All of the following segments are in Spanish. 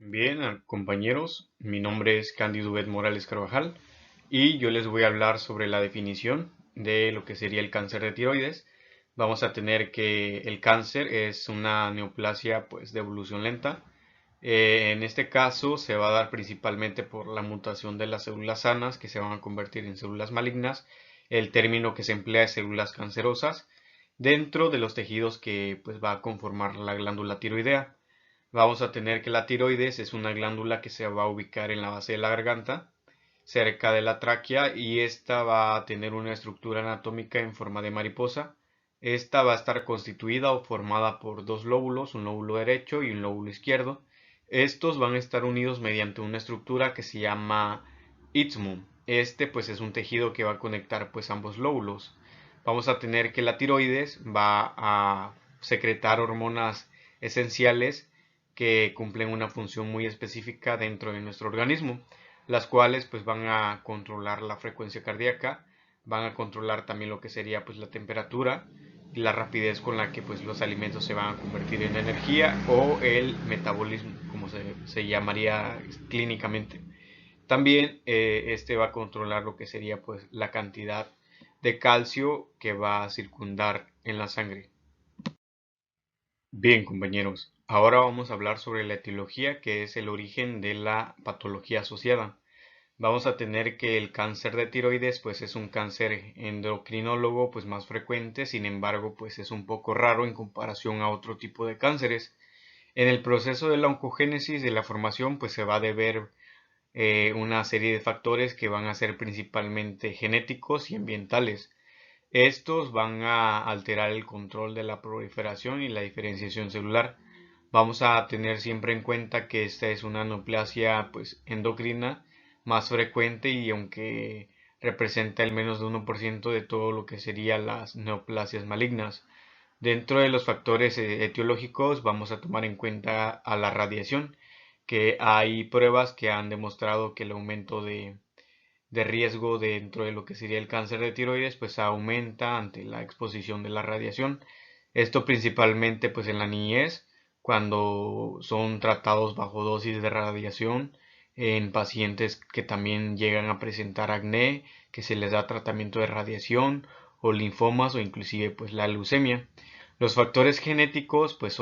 Bien, compañeros, mi nombre es Cándido Bet Morales Carvajal y yo les voy a hablar sobre la definición de lo que sería el cáncer de tiroides. Vamos a tener que el cáncer es una neoplasia pues de evolución lenta. En este caso se va a dar principalmente por la mutación de las células sanas que se van a convertir en células malignas. El término que se emplea es células cancerosas dentro de los tejidos que pues va a conformar la glándula tiroidea. Vamos a tener que la tiroides es una glándula que se va a ubicar en la base de la garganta, cerca de la tráquea, y esta va a tener una estructura anatómica en forma de mariposa. Esta va a estar constituida o formada por dos lóbulos, un lóbulo derecho y un lóbulo izquierdo. Estos van a estar unidos mediante una estructura que se llama isthmo. Este pues es un tejido que va a conectar pues ambos lóbulos. Vamos a tener que la tiroides va a secretar hormonas esenciales que cumplen una función muy específica dentro de nuestro organismo, las cuales pues van a controlar la frecuencia cardíaca, van a controlar también lo que sería pues la temperatura y la rapidez con la que pues los alimentos se van a convertir en energía o el metabolismo, como se llamaría clínicamente. También este va a controlar lo que sería pues la cantidad de calcio que va a circundar en la sangre. Bien, compañeros, ahora vamos a hablar sobre la etiología, que es el origen de la patología asociada. Vamos a tener que el cáncer de tiroides, pues es un cáncer endocrinólogo, pues más frecuente, sin embargo, pues es un poco raro en comparación a otro tipo de cánceres. En el proceso de la oncogénesis de la formación, pues se va a deber una serie de factores que van a ser principalmente genéticos y ambientales. Estos van a alterar el control de la proliferación y la diferenciación celular. Vamos a tener siempre en cuenta que esta es una neoplasia pues endocrina más frecuente y aunque representa el menos de 1% de todo lo que serían las neoplasias malignas. Dentro de los factores etiológicos vamos a tomar en cuenta a la radiación, que hay pruebas que han demostrado que el aumento de riesgo dentro de lo que sería el cáncer de tiroides pues aumenta ante la exposición de la radiación. Esto principalmente pues en la niñez, cuando son tratados bajo dosis de radiación, en pacientes que también llegan a presentar acné, que se les da tratamiento de radiación, o linfomas o inclusive pues la leucemia. Los factores genéticos pues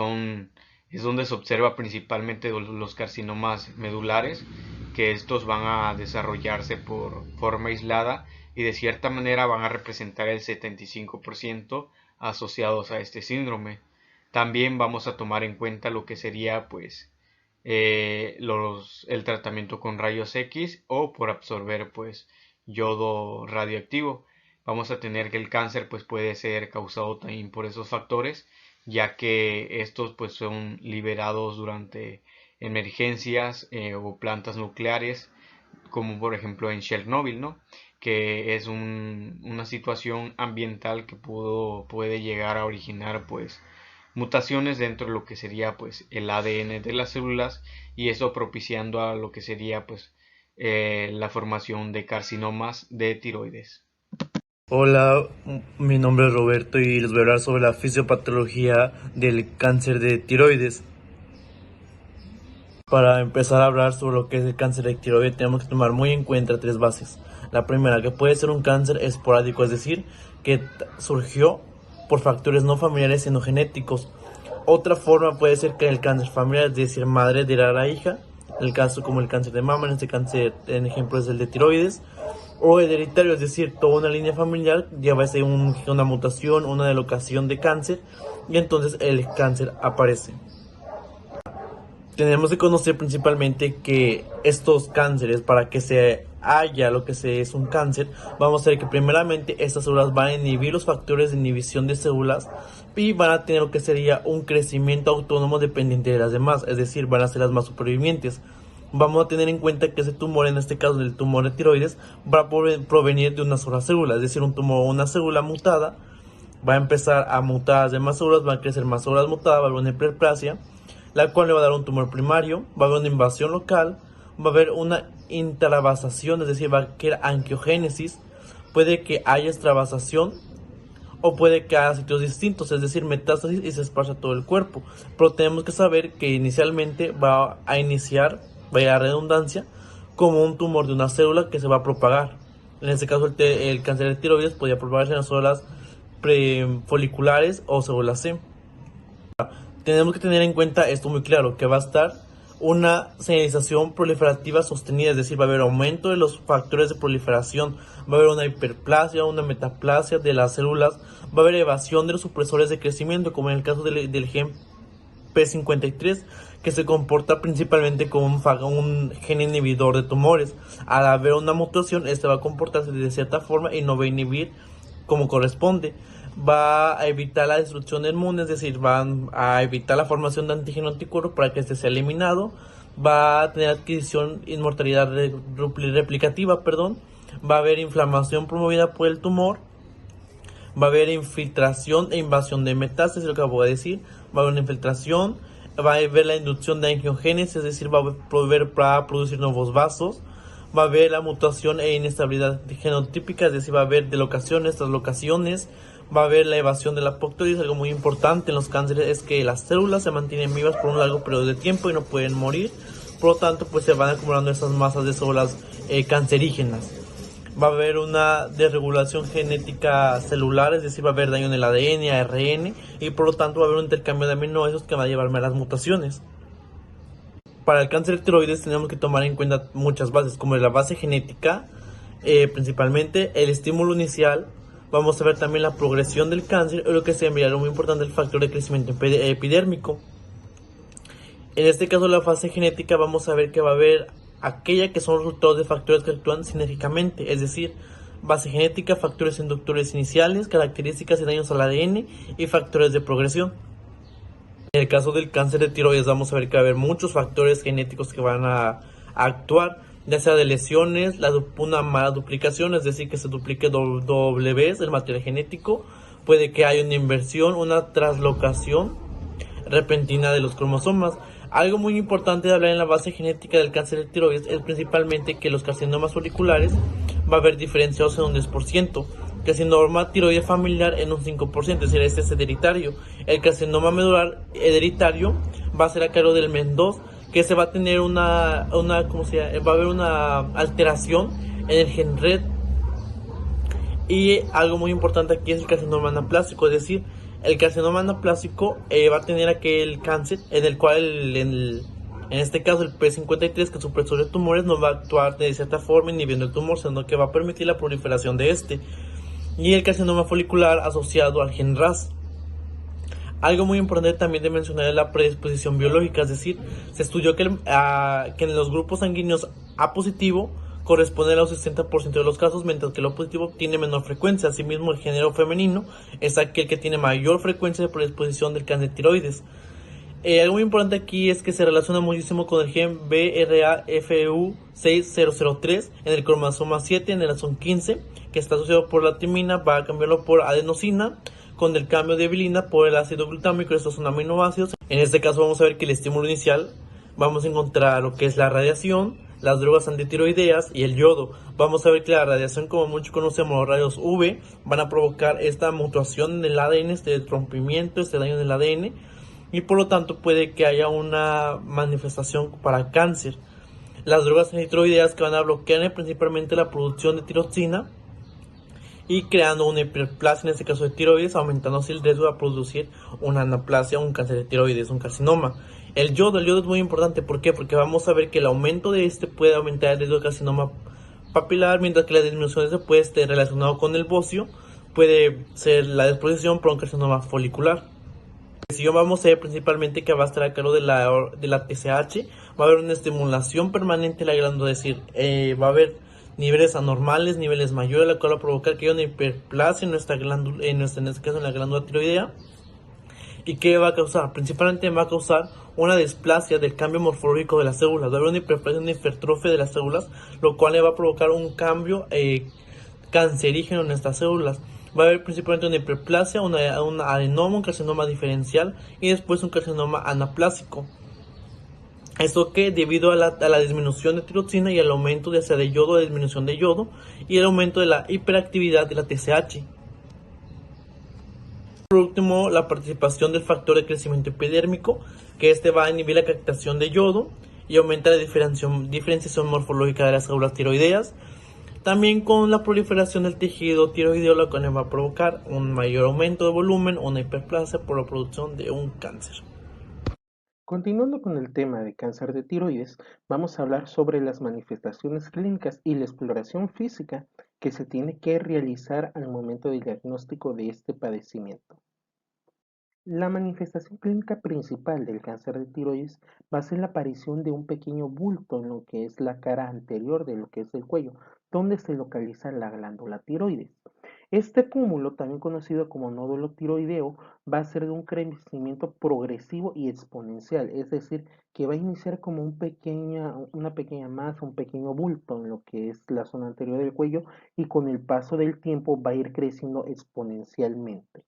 es donde se observa principalmente los carcinomas medulares, que estos van a desarrollarse por forma aislada y de cierta manera van a representar el 75% asociados a este síndrome. También vamos a tomar en cuenta lo que sería pues el tratamiento con rayos X o por absorber pues yodo radioactivo. Vamos a tener que el cáncer pues puede ser causado también por esos factores, ya que estos pues son liberados durante emergencias o plantas nucleares, como por ejemplo en Chernobyl, ¿no? Que es una situación ambiental que puede llegar a originar pues mutaciones dentro de lo que sería pues el ADN de las células, y eso propiciando a lo que sería pues la formación de carcinomas de tiroides. Hola, mi nombre es Roberto y les voy a hablar sobre la fisiopatología del cáncer de tiroides. Para empezar a hablar sobre lo que es el cáncer de tiroides tenemos que tomar muy en cuenta tres bases. La primera, que puede ser un cáncer esporádico, es decir, que surgió por factores no familiares sino genéticos. Otra forma puede ser que el cáncer familiar, es decir, madre de la hija, el caso como el cáncer de mama, en este cáncer en ejemplo es el de tiroides, o hereditario, es decir, toda una línea familiar lleva una mutación, una delocación de cáncer y entonces el cáncer aparece. Tenemos que conocer principalmente que estos cánceres, para que se haya lo que se es un cáncer, vamos a ver que primeramente estas células van a inhibir los factores de inhibición de células y van a tener lo que sería un crecimiento autónomo dependiente de las demás, es decir, van a ser las más supervivientes. Vamos a tener en cuenta que ese tumor, en este caso el tumor de tiroides, va a provenir de una sola célula, es decir, un tumor, una célula mutada, va a empezar a mutar las demás células, van a crecer más células mutadas, va a haber una hiperplasia, la cual le va a dar un tumor primario, va a haber una invasión local, va a haber una intravasación, es decir, va a haber angiogénesis, puede que haya extravasación o puede que haya sitios distintos, es decir, metástasis y se esparce a todo el cuerpo. Pero tenemos que saber que inicialmente va a iniciar, vaya a redundancia, como un tumor de una célula que se va a propagar. En este caso el cáncer de tiroides podría propagarse en las células prefoliculares o células C. Tenemos que tener en cuenta esto muy claro, que va a estar una señalización proliferativa sostenida, es decir, va a haber aumento de los factores de proliferación, va a haber una hiperplasia, una metaplasia de las células, va a haber evasión de los supresores de crecimiento, como en el caso del gen P53, que se comporta principalmente como un gen inhibidor de tumores. Al haber una mutación, este va a comportarse de cierta forma y no va a inhibir como corresponde. Va a evitar la destrucción del inmune, es decir, va a evitar la formación de antígeno anticuerpo para que este sea eliminado. Va a tener adquisición, inmortalidad replicativa, va a haber inflamación promovida por el tumor, va a haber infiltración e invasión de metástasis, lo que acabo de decir, va a haber una infiltración, va a haber la inducción de angiogénesis, es decir, va a producir nuevos vasos, va a haber la mutación e inestabilidad genotípica, es decir, va a haber delocaciones, traslocaciones, va a haber la evasión de la apoptosis. Algo muy importante en los cánceres es que las células se mantienen vivas por un largo periodo de tiempo y no pueden morir, por lo tanto pues se van acumulando esas masas de células cancerígenas. Va a haber una desregulación genética celular, es decir, va a haber daño en el ADN, ARN, y por lo tanto va a haber un intercambio de aminoácidos que va a llevarme a las mutaciones. Para el cáncer de tiroides tenemos que tomar en cuenta muchas bases, como la base genética, principalmente el estímulo inicial. Vamos a ver también la progresión del cáncer, y lo que se envía, lo muy importante, el factor de crecimiento epidérmico. En este caso, la fase genética, vamos a ver que va a haber aquella que son resultados de factores que actúan sinérgicamente, es decir, base genética, factores inductores iniciales, características y daños al ADN y factores de progresión. En el caso del cáncer de tiroides vamos a ver que va a haber muchos factores genéticos que van a actuar, ya sea de lesiones, una mala duplicación, es decir, que se duplique doble vez el material genético, puede que haya una inversión, una traslocación repentina de los cromosomas. Algo muy importante de hablar en la base genética del cáncer de tiroides es principalmente que los carcinomas foliculares va a haber diferenciados en un 10%, carcinoma tiroide familiar en un 5%, es decir, este es hereditario. El carcinoma medular hereditario va a ser a cargo del MEN2, que se va a tener va a haber una alteración en el gen RED. Y algo muy importante aquí es el carcinoma anaplásico, es decir, el carcinoma anaplásico va a tener aquel cáncer en el cual en este caso el P53, que es supresor de tumores, no va a actuar de cierta forma inhibiendo el tumor, sino que va a permitir la proliferación de este. Y el carcinoma folicular asociado al gen RAS. Algo muy importante también de mencionar es la predisposición biológica, es decir, se estudió que en los grupos sanguíneos A positivo corresponde a los 60% de los casos, mientras que el O positivo tiene menor frecuencia. Asimismo, el género femenino es aquel que tiene mayor frecuencia de predisposición del cáncer de tiroides. Algo muy importante aquí es que se relaciona muchísimo con el gen BRAFU6003 en el cromosoma 7, en el exón 15, que está asociado por la timina, va a cambiarlo por adenosina, con el cambio de bilina por el ácido glutámico. Estos son aminoácidos. En este caso vamos a ver que el estímulo inicial, vamos a encontrar lo que es la radiación, las drogas antitiroideas y el yodo. Vamos a ver que la radiación, como muchos conocemos, los rayos UV, van a provocar esta mutación en el ADN, este rompimiento, este daño en el ADN, y por lo tanto puede que haya una manifestación para cáncer. Las drogas antitiroideas que van a bloquear principalmente la producción de tiroxina y creando una hiperplasia, en este caso de tiroides, aumentando así el riesgo de producir una anaplasia, un cáncer de tiroides, un carcinoma. El yodo es muy importante, ¿por qué? Porque vamos a ver que el aumento de este puede aumentar el riesgo de carcinoma papilar, mientras que la disminución de este puede estar relacionado con el bocio, puede ser la disposición para un carcinoma folicular. Si vamos a ver principalmente que va a estar a cargo de la TSH, va a haber una estimulación permanente de la glándula, es decir, va a haber niveles anormales, niveles mayores, la cual va a provocar que haya una hiperplasia en nuestra glándula, en este caso en la glándula tiroidea. ¿Y qué va a causar? Principalmente va a causar una displasia del cambio morfológico de las células, va a haber una hiperplasia, una hipertrofia de las células, lo cual le va a provocar un cambio cancerígeno en estas células. Va a haber principalmente una hiperplasia, un adenoma, un carcinoma diferencial y después un carcinoma anaplásico. Esto que debido a la disminución de tiroxina y al aumento ya sea de yodo, de disminución de yodo y el aumento de la hiperactividad de la TSH. Por último, la participación del factor de crecimiento epidérmico, que este va a inhibir la captación de yodo y aumenta la diferenciación morfológica de las células tiroideas. También con la proliferación del tejido tiroideo, lo que va a provocar un mayor aumento de volumen, una hiperplasia por la producción de un cáncer. Continuando con el tema de cáncer de tiroides, vamos a hablar sobre las manifestaciones clínicas y la exploración física que se tiene que realizar al momento del diagnóstico de este padecimiento. La manifestación clínica principal del cáncer de tiroides va a ser la aparición de un pequeño bulto en lo que es la cara anterior de lo que es el cuello, donde se localiza la glándula tiroides. Este cúmulo, también conocido como nódulo tiroideo, va a ser de un crecimiento progresivo y exponencial, es decir, que va a iniciar como una pequeña masa, un pequeño bulto en lo que es la zona anterior del cuello y con el paso del tiempo va a ir creciendo exponencialmente.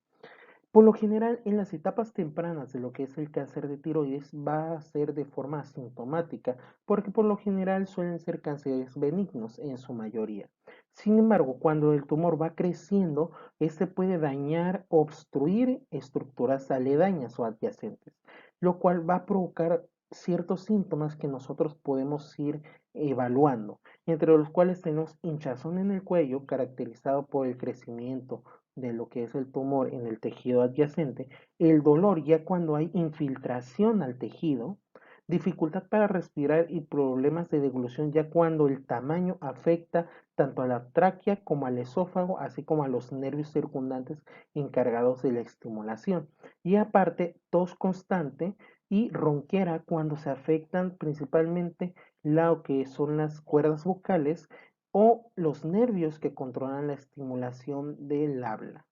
Por lo general, en las etapas tempranas de lo que es el cáncer de tiroides va a ser de forma asintomática, porque por lo general suelen ser cánceres benignos en su mayoría. Sin embargo, cuando el tumor va creciendo, este puede dañar o obstruir estructuras aledañas o adyacentes, lo cual va a provocar ciertos síntomas que nosotros podemos ir evaluando, entre los cuales tenemos hinchazón en el cuello caracterizado por el crecimiento de lo que es el tumor en el tejido adyacente, el dolor ya cuando hay infiltración al tejido, dificultad para respirar y problemas de deglución ya cuando el tamaño afecta tanto a la tráquea como al esófago, así como a los nervios circundantes encargados de la estimulación. Y aparte, tos constante y ronquera cuando se afectan principalmente lo que son las cuerdas vocales o los nervios que controlan la estimulación del habla.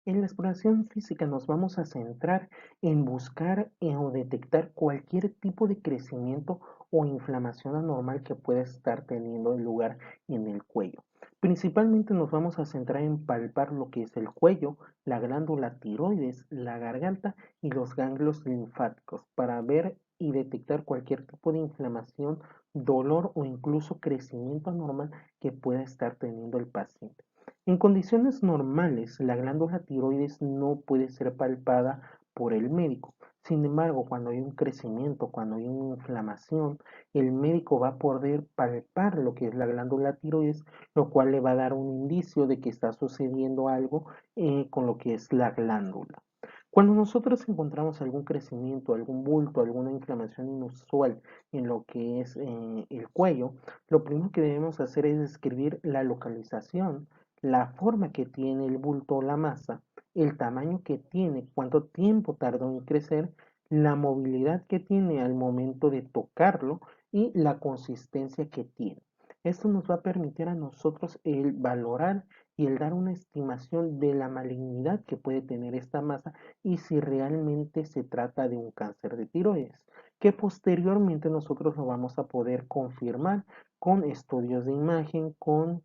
En la exploración física nos vamos a centrar en buscar o detectar cualquier tipo de crecimiento o inflamación anormal que pueda estar teniendo lugar en el cuello. Principalmente nos vamos a centrar en palpar lo que es el cuello, la glándula tiroides, la garganta y los ganglios linfáticos para ver y detectar cualquier tipo de inflamación, dolor o incluso crecimiento anormal que pueda estar teniendo el paciente. En condiciones normales, la glándula tiroides no puede ser palpada por el médico. Sin embargo, cuando hay un crecimiento, cuando hay una inflamación, el médico va a poder palpar lo que es la glándula tiroides, lo cual le va a dar un indicio de que está sucediendo algo con lo que es la glándula. Cuando nosotros encontramos algún crecimiento, algún bulto, alguna inflamación inusual en lo que es el cuello, lo primero que debemos hacer es describir la localización, la forma que tiene el bulto o la masa, el tamaño que tiene, cuánto tiempo tardó en crecer, la movilidad que tiene al momento de tocarlo y la consistencia que tiene. Esto nos va a permitir a nosotros el valorar y el dar una estimación de la malignidad que puede tener esta masa y si realmente se trata de un cáncer de tiroides, que posteriormente nosotros lo vamos a poder confirmar con estudios de imagen, con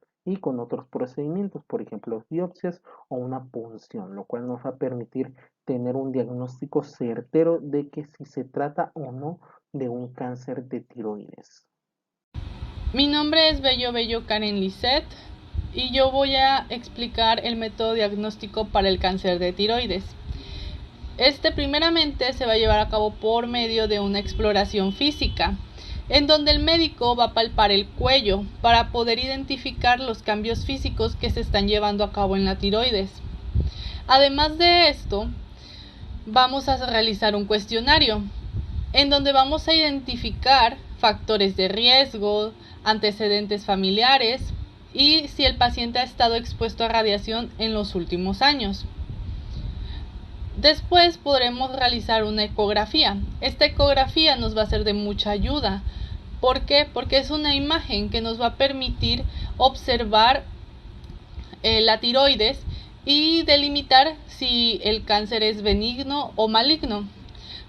otros procedimientos, por ejemplo, biopsias o una punción, lo cual nos va a permitir tener un diagnóstico certero de que si se trata o no de un cáncer de tiroides. Mi nombre es Bello Karen Lisset y yo voy a explicar el método diagnóstico para el cáncer de tiroides. Este primeramente se va a llevar a cabo por medio de una exploración física, en donde el médico va a palpar el cuello para poder identificar los cambios físicos que se están llevando a cabo en la tiroides. Además de esto, vamos a realizar un cuestionario, en donde vamos a identificar factores de riesgo, antecedentes familiares y si el paciente ha estado expuesto a radiación en los últimos años. Después podremos realizar una ecografía. Esta ecografía nos va a ser de mucha ayuda. ¿Por qué? Porque es una imagen que nos va a permitir observar la tiroides y delimitar si el cáncer es benigno o maligno.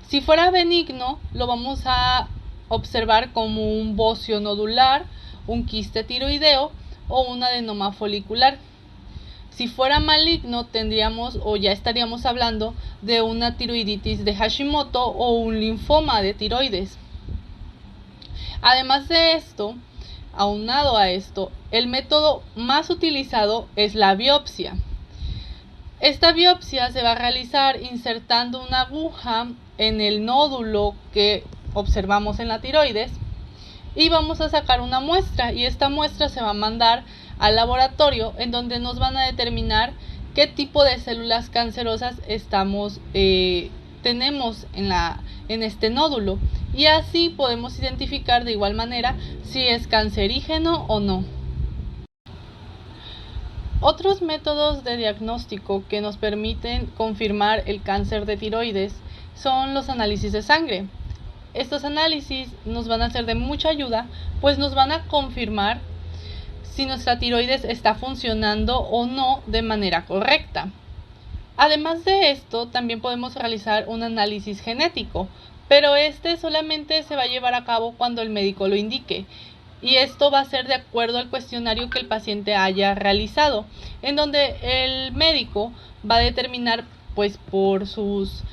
Si fuera benigno, lo vamos a observar como un bocio nodular, un quiste tiroideo o un adenoma folicular. Si fuera maligno, tendríamos o ya estaríamos hablando de una tiroiditis de Hashimoto o un linfoma de tiroides. Además de esto, aunado a esto, el método más utilizado es la biopsia. Esta biopsia se va a realizar insertando una aguja en el nódulo que observamos en la tiroides y vamos a sacar una muestra, y esta muestra se va a mandar al laboratorio, en donde nos van a determinar qué tipo de células cancerosas tenemos en este nódulo, y así podemos identificar de igual manera si es cancerígeno o no. Otros métodos de diagnóstico que nos permiten confirmar el cáncer de tiroides son los análisis de sangre. Estos análisis nos van a ser de mucha ayuda, pues nos van a confirmar si nuestra tiroides está funcionando o no de manera correcta. Además de esto, también podemos realizar un análisis genético, pero este solamente se va a llevar a cabo cuando el médico lo indique. Y esto va a ser de acuerdo al cuestionario que el paciente haya realizado, en donde el médico va a determinar, pues, por sus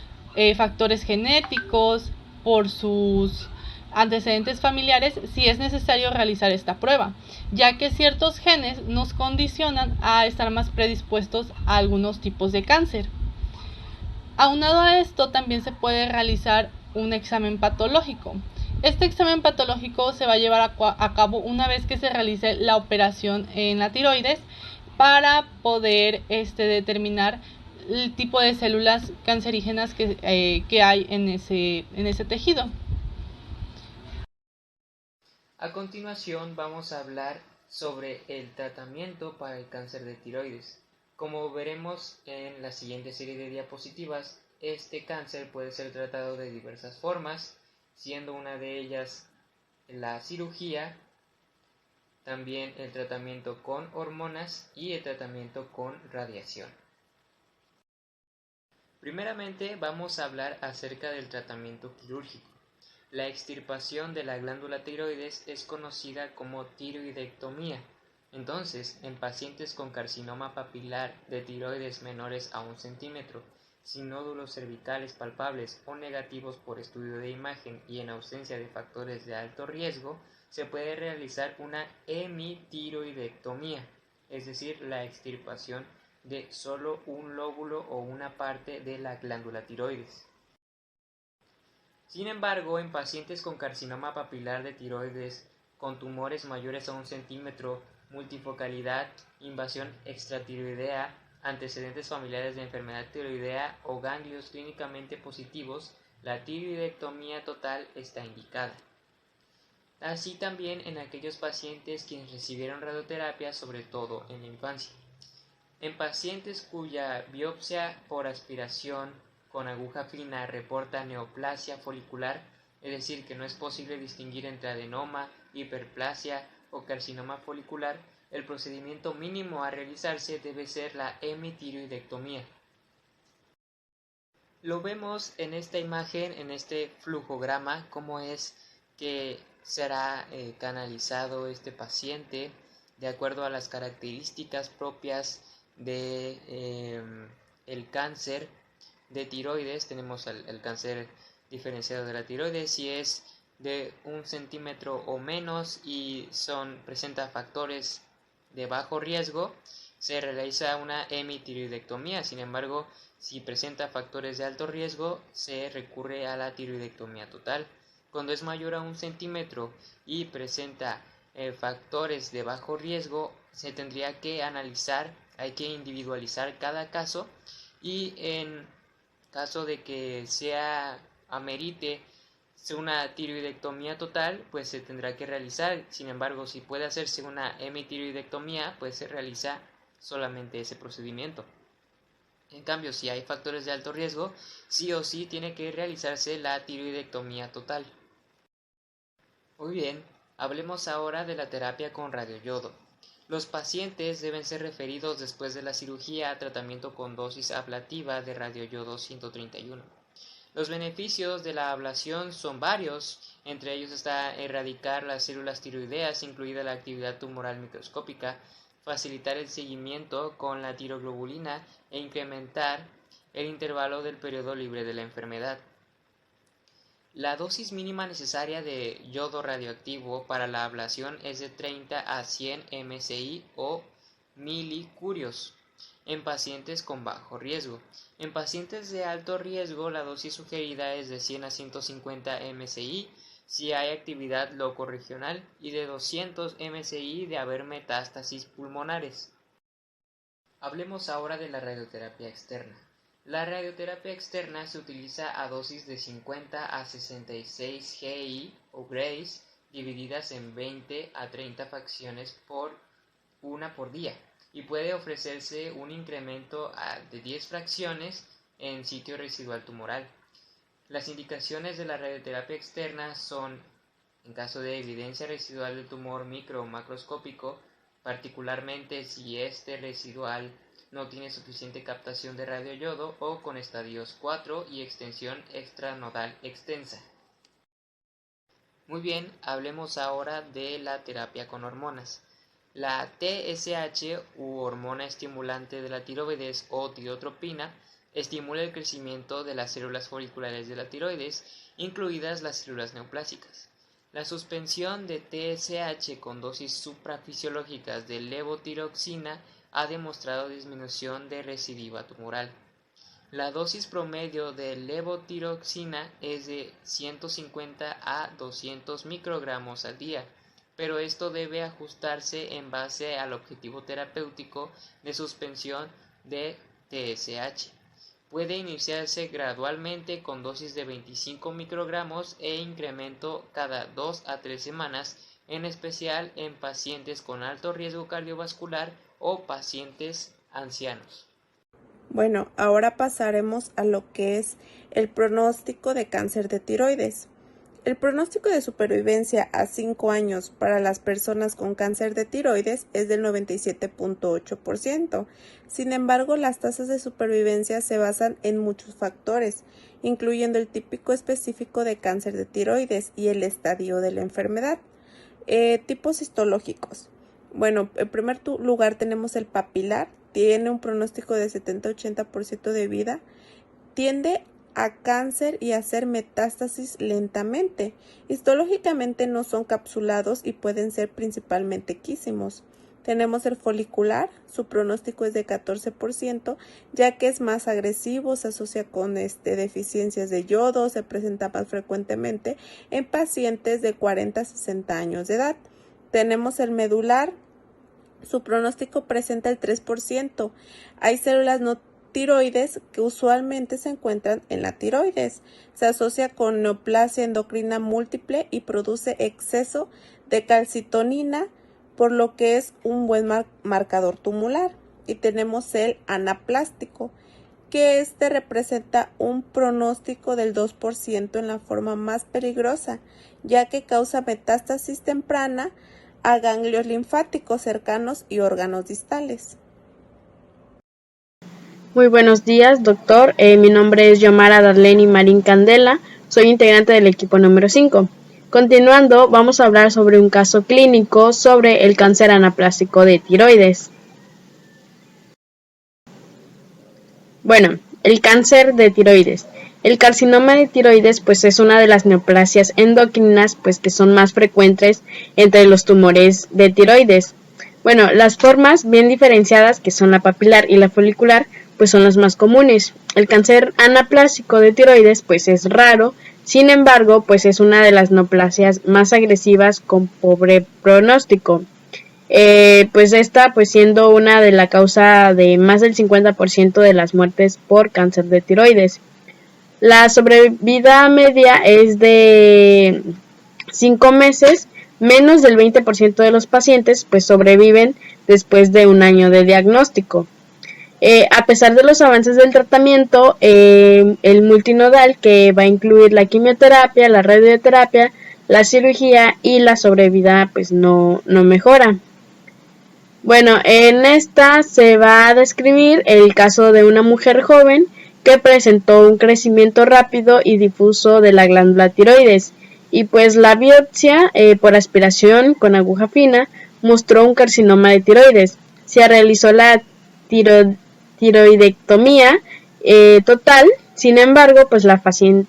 factores genéticos, por sus antecedentes familiares, si es necesario realizar esta prueba, ya que ciertos genes nos condicionan a estar más predispuestos a algunos tipos de cáncer. Aunado a esto, también se puede realizar un examen patológico. Este examen patológico se va a llevar a cabo una vez que se realice la operación en la tiroides, para poder determinar el tipo de células cancerígenas que hay en ese tejido. A continuación vamos a hablar sobre el tratamiento para el cáncer de tiroides. Como veremos en la siguiente serie de diapositivas, este cáncer puede ser tratado de diversas formas, siendo una de ellas la cirugía, también el tratamiento con hormonas y el tratamiento con radiación. Primeramente vamos a hablar acerca del tratamiento quirúrgico. La extirpación de la glándula tiroides es conocida como tiroidectomía. Entonces, en pacientes con carcinoma papilar de tiroides menores a 1 centímetro, sin nódulos cervicales palpables o negativos por estudio de imagen y en ausencia de factores de alto riesgo, se puede realizar una hemitiroidectomía, es decir, la extirpación de solo un lóbulo o una parte de la glándula tiroides. Sin embargo, en pacientes con carcinoma papilar de tiroides con tumores mayores a 1 centímetro, multifocalidad, invasión extratiroidea, antecedentes familiares de enfermedad tiroidea o ganglios clínicamente positivos, la tiroidectomía total está indicada. Así también en aquellos pacientes quienes recibieron radioterapia, sobre todo en la infancia. En pacientes cuya biopsia por aspiración con aguja fina reporta neoplasia folicular, es decir, que no es posible distinguir entre adenoma, hiperplasia o carcinoma folicular, el procedimiento mínimo a realizarse debe ser la hemitiroidectomía. Lo vemos en esta imagen, en este flujograma, cómo es que será canalizado este paciente de acuerdo a las características propias de el cáncer de tiroides. Tenemos el cáncer diferenciado de la tiroides, si es de 1 centímetro o menos y presenta factores de bajo riesgo, se realiza una hemitiroidectomía. Sin embargo, si presenta factores de alto riesgo, se recurre a la tiroidectomía total. Cuando es mayor a 1 centímetro y presenta factores de bajo riesgo, se tendría que analizar, hay que individualizar cada caso, y en caso de que amerite una tiroidectomía total, pues se tendrá que realizar. Sin embargo, si puede hacerse una hemitiroidectomía, pues se realiza solamente ese procedimiento. En cambio, si hay factores de alto riesgo, sí o sí tiene que realizarse la tiroidectomía total. Muy bien, hablemos ahora de la terapia con radioyodo. Los pacientes deben ser referidos después de la cirugía a tratamiento con dosis ablativa de radioyodo 131. Los beneficios de la ablación son varios, entre ellos está erradicar las células tiroideas, incluida la actividad tumoral microscópica, facilitar el seguimiento con la tiroglobulina e incrementar el intervalo del periodo libre de la enfermedad. La dosis mínima necesaria de yodo radioactivo para la ablación es de 30 a 100 mSi o milicurios. en pacientes con bajo riesgo. En pacientes de alto riesgo, la dosis sugerida es de 100 a 150 mSi si hay actividad locorregional y de 200 mSi de haber metástasis pulmonares. Hablemos ahora de la radioterapia externa. La radioterapia externa se utiliza a dosis de 50 a 66 GI o grays divididas en 20 a 30 fracciones por día y puede ofrecerse un incremento de 10 fracciones en sitio residual tumoral. Las indicaciones de la radioterapia externa son, en caso de evidencia residual del tumor micro o macroscópico, particularmente si este residual no tiene suficiente captación de radioyodo o con estadios 4 y extensión extranodal extensa. Muy bien, hablemos ahora de la terapia con hormonas. La TSH u hormona estimulante de la tiroides o tirotropina estimula el crecimiento de las células foliculares de la tiroides, incluidas las células neoplásicas. La suspensión de TSH con dosis suprafisiológicas de levotiroxina ha demostrado disminución de recidiva tumoral. La dosis promedio de levotiroxina es de 150 a 200 microgramos al día, pero esto debe ajustarse en base al objetivo terapéutico de suspensión de TSH. Puede iniciarse gradualmente con dosis de 25 microgramos e incremento cada 2 a 3 semanas, en especial en pacientes con alto riesgo cardiovascular o pacientes ancianos. Bueno, ahora pasaremos a lo que es el pronóstico de cáncer de tiroides. El pronóstico de supervivencia a 5 años para las personas con cáncer de tiroides es del 97.8%. Sin embargo, las tasas de supervivencia se basan en muchos factores, incluyendo el típico específico de cáncer de tiroides y el estadio de la enfermedad. Tipos histológicos. Bueno, en primer lugar tenemos el papilar, tiene un pronóstico de 70-80% de vida, tiende a cáncer y a hacer metástasis lentamente. Histológicamente no son capsulados y pueden ser principalmente quísimos. Tenemos el folicular, su pronóstico es de 14%, ya que es más agresivo, se asocia con deficiencias de yodo, se presenta más frecuentemente en pacientes de 40 a 60 años de edad. Tenemos el medular, su pronóstico presenta el 3%. Hay células no tiroides que usualmente se encuentran en la tiroides. Se asocia con neoplasia endocrina múltiple y produce exceso de calcitonina, por lo que es un buen marcador tumoral. Y tenemos el anaplástico, que representa un pronóstico del 2% en la forma más peligrosa, ya que causa metástasis temprana a ganglios linfáticos cercanos y órganos distales. Muy buenos días, doctor. Mi nombre es Yomara Darleni Marín Candela. Soy integrante del equipo número 5. Continuando, vamos a hablar sobre un caso clínico sobre el cáncer anaplástico de tiroides. Bueno, el cáncer de tiroides. El carcinoma de tiroides pues es una de las neoplasias endocrinas pues que son más frecuentes entre los tumores de tiroides. Bueno, las formas bien diferenciadas, que son la papilar y la folicular, pues son las más comunes. El cáncer anaplásico de tiroides pues es raro, sin embargo pues es una de las neoplasias más agresivas con pobre pronóstico. Pues esta pues siendo una de la causa de más del 50% de las muertes por cáncer de tiroides. La sobrevida media es de 5 meses, menos del 20% de los pacientes pues sobreviven después de un año de diagnóstico. A pesar de los avances del tratamiento, el multinodal, que va a incluir la quimioterapia, la radioterapia, la cirugía y la sobrevida, pues no mejora. Bueno, en esta se va a describir el caso de una mujer joven que presentó un crecimiento rápido y difuso de la glándula tiroides, y pues la biopsia por aspiración con aguja fina mostró un carcinoma de tiroides. Se realizó la tiroidectomía total, sin embargo pues la paciente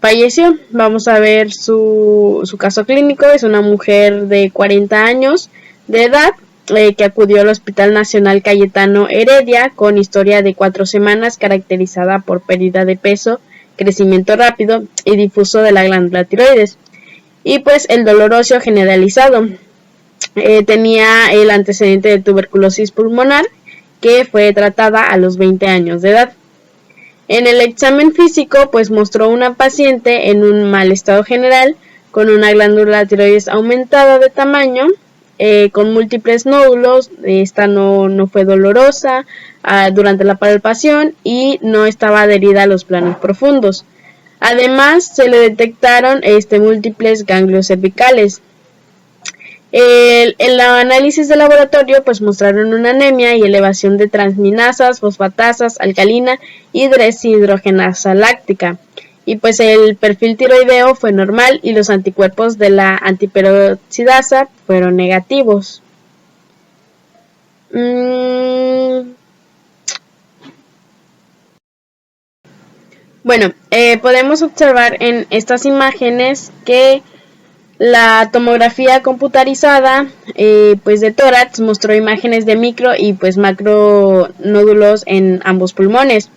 falleció. Vamos a ver su caso clínico. Es una mujer de 40 años de edad que acudió al Hospital Nacional Cayetano Heredia con historia de 4 semanas caracterizada por pérdida de peso, crecimiento rápido y difuso de la glándula tiroides. Y pues el dolor óseo generalizado. Tenía el antecedente de tuberculosis pulmonar que fue tratada a los 20 años de edad. En el examen físico pues mostró una paciente en un mal estado general con una glándula tiroides aumentada de tamaño, con múltiples nódulos. Esta no fue dolorosa durante la palpación y no estaba adherida a los planos profundos. Además, se le detectaron múltiples ganglios cervicales. En la análisis de laboratorio pues mostraron una anemia y elevación de transminasas, fosfatasas, alcalina y deshidrogenasa láctica. Y pues el perfil tiroideo fue normal y los anticuerpos de la antiperoxidasa fueron negativos. Bueno, podemos observar en estas imágenes que la tomografía computarizada pues de tórax mostró imágenes de micro y pues macro nódulos en ambos pulmones.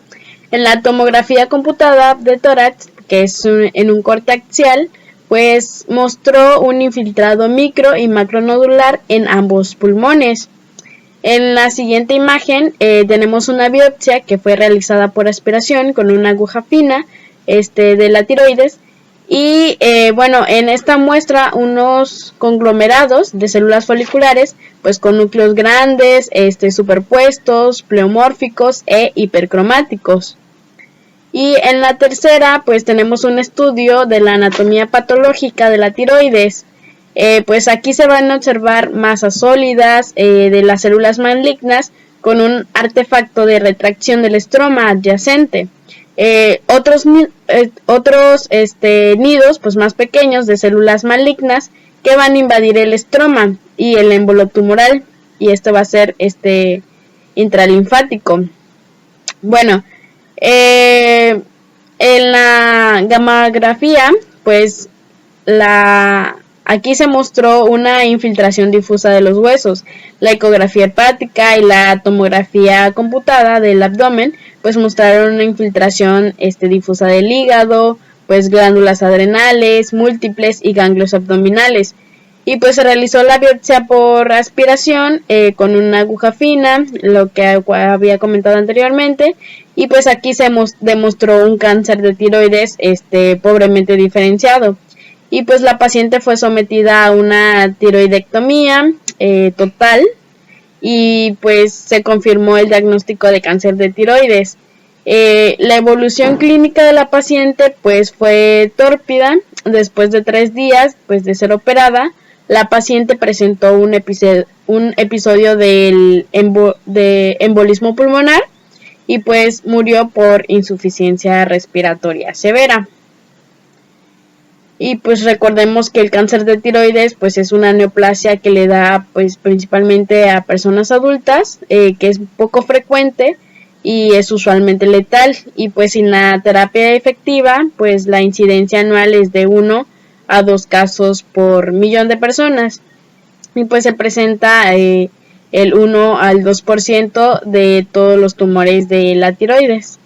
En la tomografía computada de tórax, que es en un corte axial, pues mostró un infiltrado micro y macronodular en ambos pulmones. En la siguiente imagen tenemos una biopsia que fue realizada por aspiración con una aguja fina de la tiroides. Y bueno, en esta muestra unos conglomerados de células foliculares, pues con núcleos grandes, superpuestos, pleomórficos e hipercromáticos. Y en la tercera, pues tenemos un estudio de la anatomía patológica de la tiroides. Pues aquí se van a observar masas sólidas de las células malignas con un artefacto de retracción del estroma adyacente. Otros nidos pues más pequeños de células malignas que van a invadir el estroma y el émbolo tumoral, y este va a ser intralinfático. Bueno, en la gamografía pues aquí se mostró una infiltración difusa de los huesos. La ecografía hepática y la tomografía computada del abdomen pues mostraron una infiltración difusa del hígado, pues glándulas adrenales múltiples y ganglios abdominales. Y pues se realizó la biopsia por aspiración con una aguja fina, lo que había comentado anteriormente. Y pues aquí se demostró un cáncer de tiroides pobremente diferenciado. Y pues la paciente fue sometida a una tiroidectomía total y pues se confirmó el diagnóstico de cáncer de tiroides. La evolución clínica de la paciente pues fue tórpida. Después de 3 días pues de ser operada, la paciente presentó un episodio de embolismo pulmonar y pues murió por insuficiencia respiratoria severa. Y pues recordemos que el cáncer de tiroides pues es una neoplasia que le da pues principalmente a personas adultas, que es poco frecuente y es usualmente letal, y pues sin la terapia efectiva pues la incidencia anual es de 1 a 2 casos por millón de personas, y pues se presenta el 1 al 2% de todos los tumores de la tiroides.